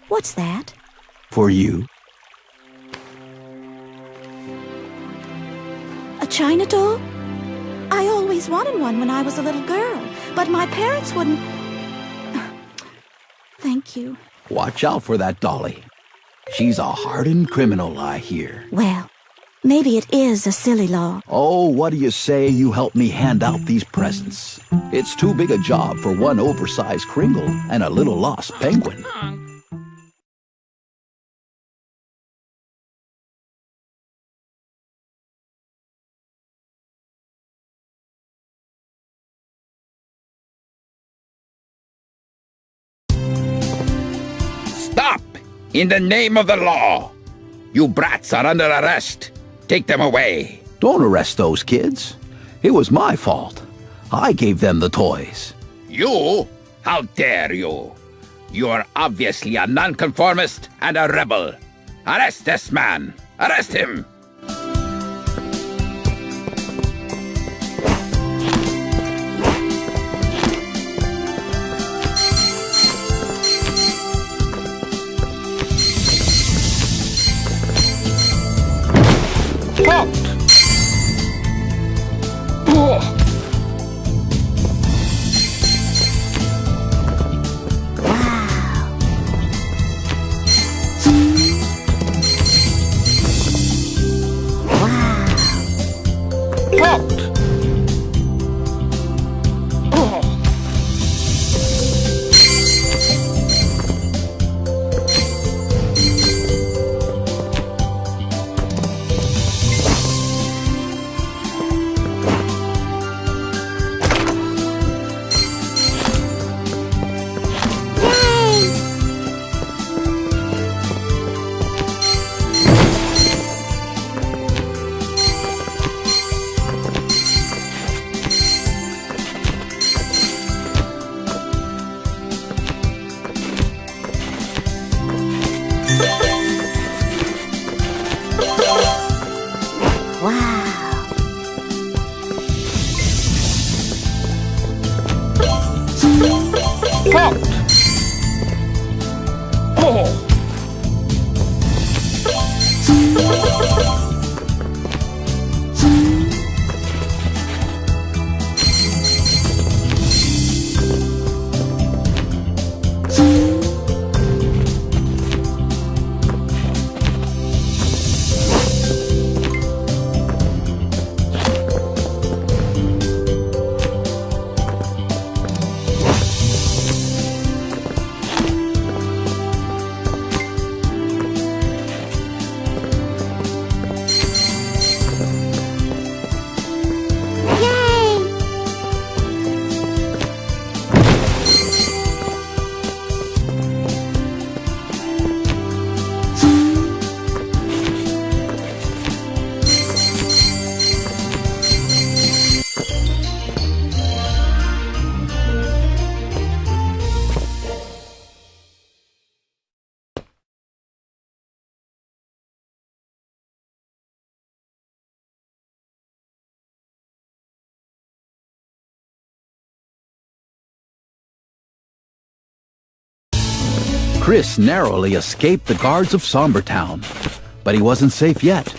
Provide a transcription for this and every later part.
What's that? For you. A China doll? I always wanted one when I was a little girl, but my parents wouldn't... Thank you. Watch out for that dolly. She's a hardened criminal, I hear. Well, maybe it is a silly law. Oh, what do you say you help me hand out these presents? It's too big a job for one oversized Kringle and a little lost penguin. Stop! In the name of the law! You brats are under arrest. Take them away. Don't arrest those kids. It was my fault. I gave them the toys. You? How dare you? You are obviously a nonconformist and a rebel. Arrest this man. Arrest him. Halt! Chris narrowly escaped the guards of Sombertown, but he wasn't safe yet.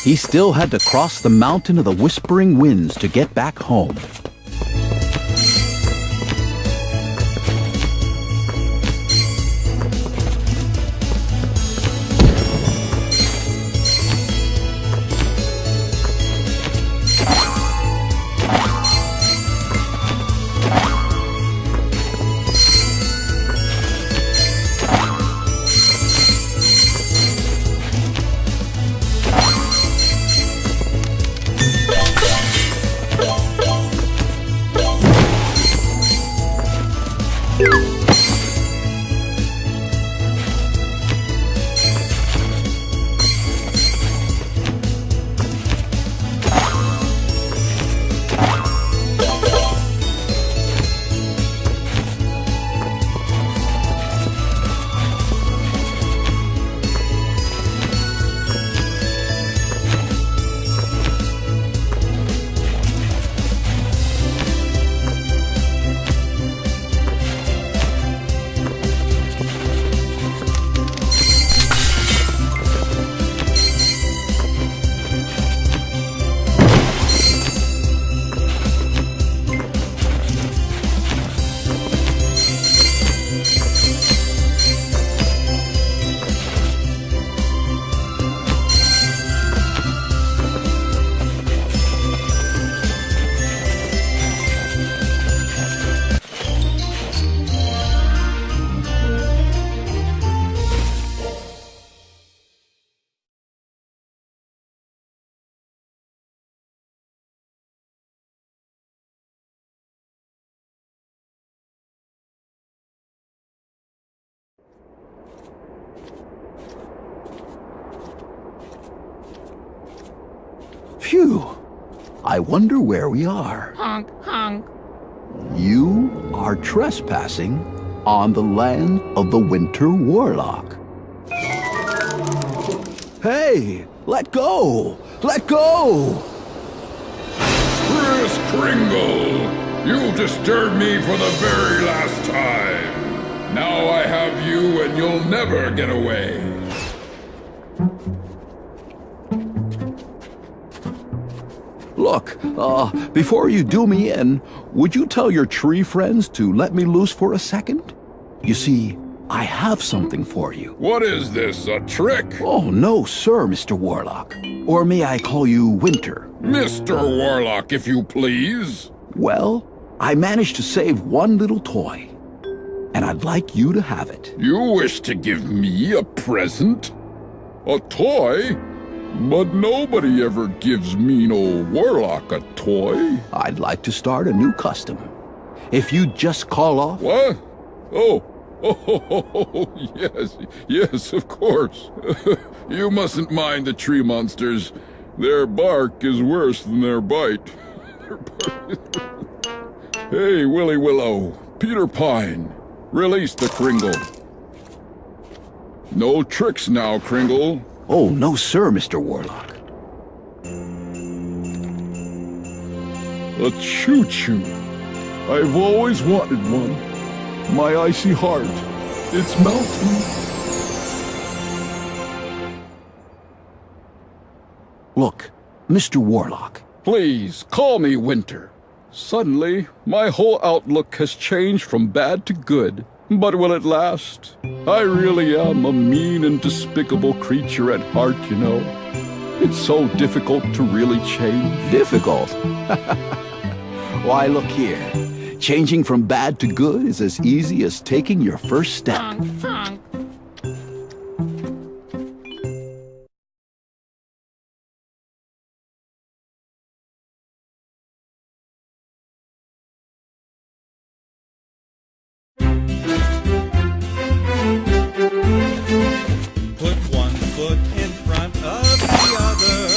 He still had to cross the mountain of the Whispering Winds to get back home. Phew. I wonder where we are. Honk, honk. You are trespassing on the land of the Winter Warlock. Hey, let go! Let go! Kris Kringle! You disturbed me for the very last time. Now I have you and you'll never get away. Look, before you do me in, would you tell your tree friends to let me loose for a second? You see, I have something for you. What is this, a trick? Oh, no, sir, Mr. Warlock. Or may I call you Winter? Mr. Warlock, if you please. Well, I managed to save one little toy, and I'd like you to have it. You wish to give me a present? A toy? But nobody ever gives me no warlock a toy. I'd like to start a new custom. If you just call off... What? Oh, yes, of course. You mustn't mind the tree monsters. Their bark is worse than their bite. Hey, Willy Willow, Peter Pine, release the Kringle. No tricks now, Kringle. Oh, no, sir, Mr. Warlock. A choo-choo. I've always wanted one. My icy heart, it's melting. Look, Mr. Warlock. Please, call me Winter. Suddenly, my whole outlook has changed from bad to good. But will it last? I really am a mean and despicable creature at heart, you know. It's so difficult to really change. Difficult? Why, look here. Changing from bad to good is as easy as taking your first step. Honk, honk. Put one foot in front of the other,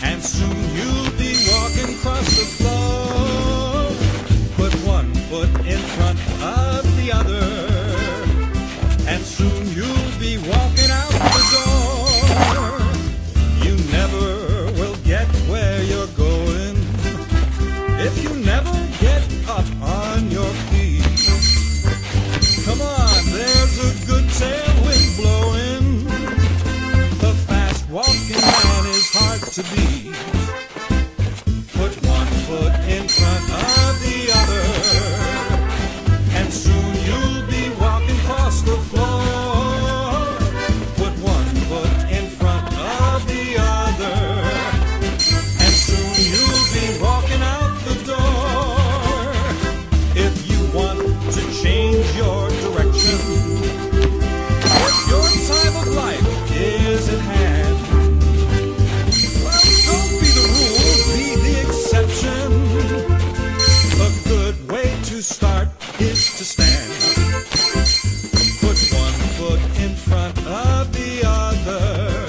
and soon you'll be walking across the floor. Put one foot in front of the other, and soon you'll be walking out the door. You never will get where you're going if you never get up on your feet. Come on, there's a good tailwind blowing. The fast-walking man is hard to beat. Put one foot in front of the other, and soon you'll be walking across the floor. Put one foot in front of the other, and soon you'll be walking out the door. If you want to change your direction, if your time of life is at hand, well, don't be the rule, be the exception. A good way to start is to stand. Put one foot in front of the other,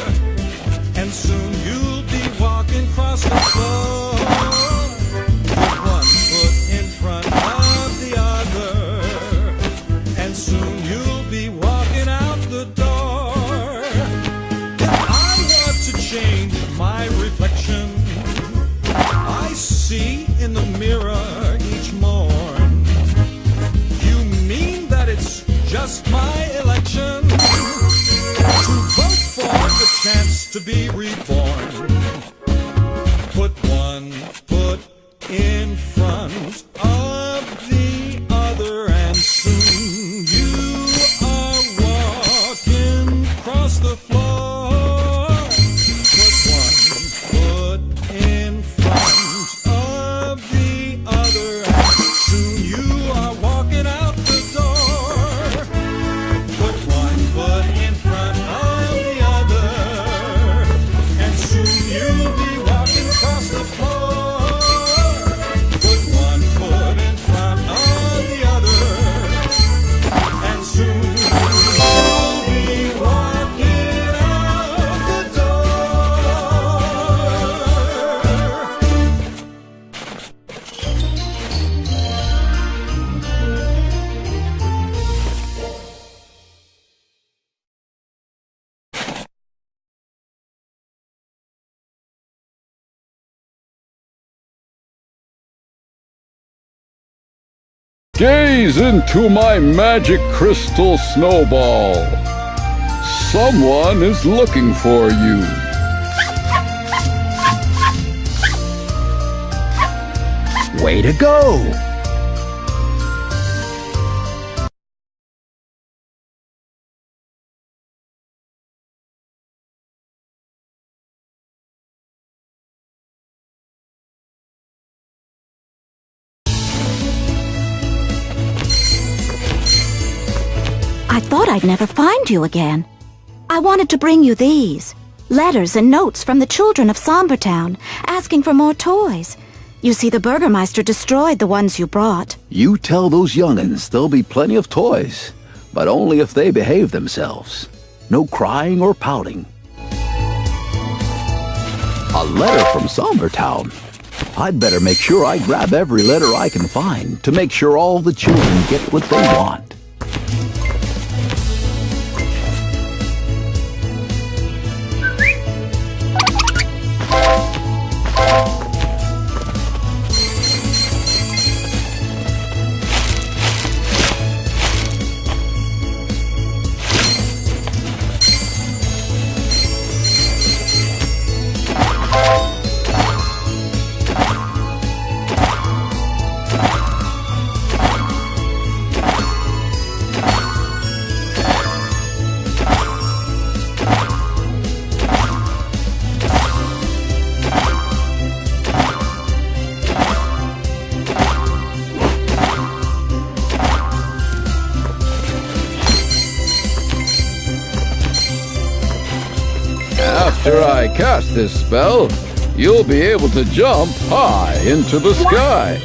and soon you'll be walking across the floor. Put one foot in front of the other, and soon you'll be walking out the door. If I want to change my reflection, I see in the mirror each morn. You mean that it's just my election to vote for the chance to be reborn? Put one foot in front of the other, and soon you are walking across the floor. Put one foot in front of the other, and soon you are walking out the door. Put one foot in front of the other, and Gaze into my magic crystal snowball. Someone is looking for you. Way to go! I thought I'd never find you again. I wanted to bring you these. Letters and notes from the children of Sombertown, asking for more toys. You see, the Burgermeister destroyed the ones you brought. You tell those young'uns there'll be plenty of toys, but only if they behave themselves. No crying or pouting. A letter from Sombertown. I'd better make sure I grab every letter I can find to make sure all the children get what they want. After I cast this spell, you'll be able to jump high into the sky.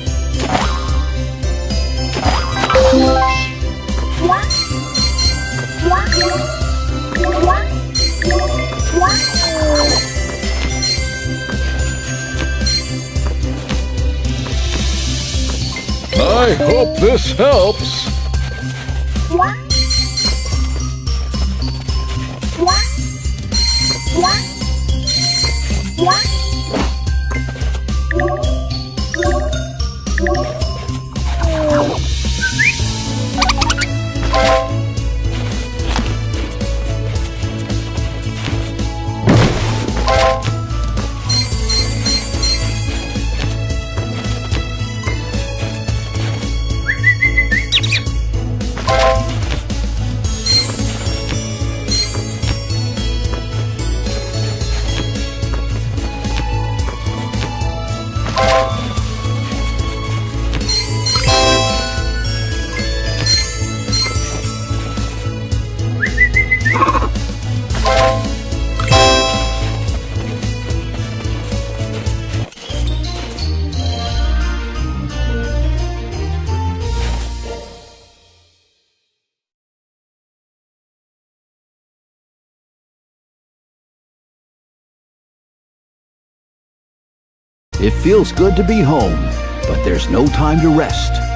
I hope this helps. It feels good to be home, but there's no time to rest.